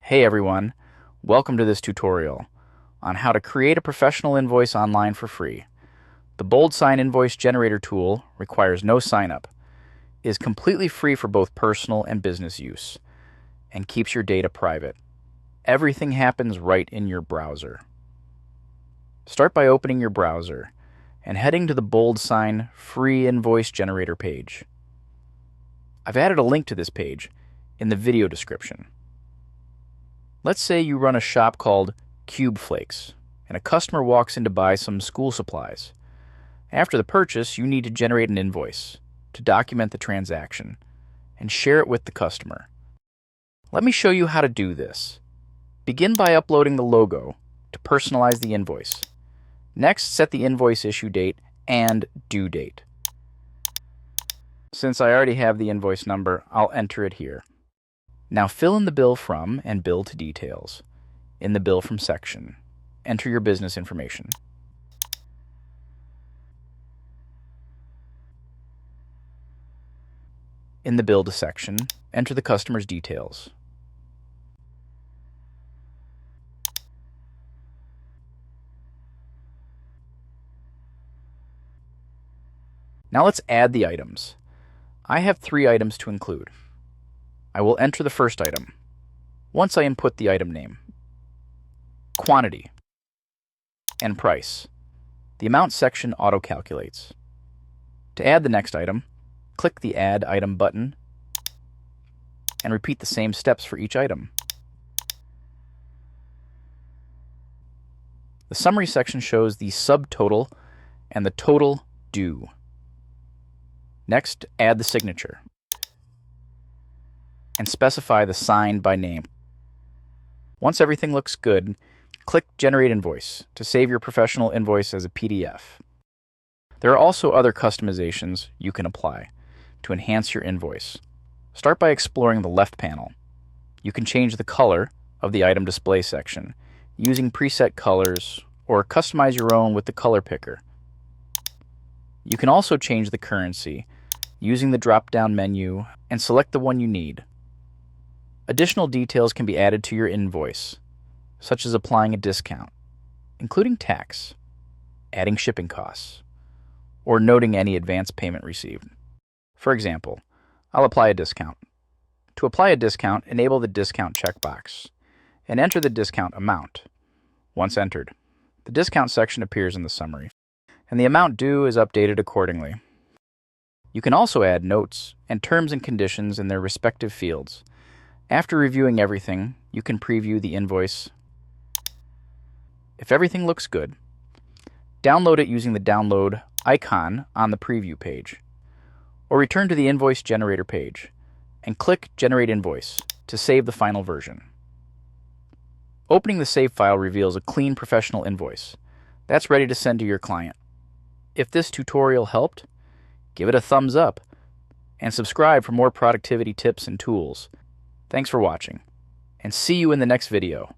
Hey everyone, welcome to this tutorial on how to create a professional invoice online for free. The BoldSign invoice generator tool requires no sign-up, is completely free for both personal and business use, and keeps your data private. Everything happens right in your browser. Start by opening your browser and heading to the BoldSign free invoice generator page. I've added a link to this page in the video description. Let's say you run a shop called Cube Flakes, and a customer walks in to buy some school supplies. After the purchase, you need to generate an invoice to document the transaction and share it with the customer. Let me show you how to do this. Begin by uploading the logo to personalize the invoice. Next, set the invoice issue date and due date. Since I already have the invoice number, I'll enter it here. Now fill in the bill from and bill to details. In the bill from section, enter your business information. In the bill to section, enter the customer's details. Now let's add the items. I have 3 items to include. I will enter the first item once I input the item name, quantity, and price. The amount section auto-calculates. To add the next item, click the Add Item button and repeat the same steps for each item. The summary section shows the subtotal and the total due. Next, add the signature and specify the sign by name. Once everything looks good, click Generate Invoice to save your professional invoice as a PDF. There are also other customizations you can apply to enhance your invoice. Start by exploring the left panel. You can change the color of the item display section using preset colors or customize your own with the color picker. You can also change the currency using the drop-down menu and select the one you need. Additional details can be added to your invoice, such as applying a discount, including tax, adding shipping costs, or noting any advance payment received. For example, I'll apply a discount. To apply a discount, enable the discount checkbox and enter the discount amount. Once entered, the discount section appears in the summary, and the amount due is updated accordingly. You can also add notes and terms and conditions in their respective fields. After reviewing everything, you can preview the invoice. If everything looks good, download it using the download icon on the preview page, or return to the invoice generator page and click Generate Invoice to save the final version. Opening the save file reveals a clean professional invoice that's ready to send to your client. If this tutorial helped, give it a thumbs up and subscribe for more productivity tips and tools. Thanks for watching, and see you in the next video.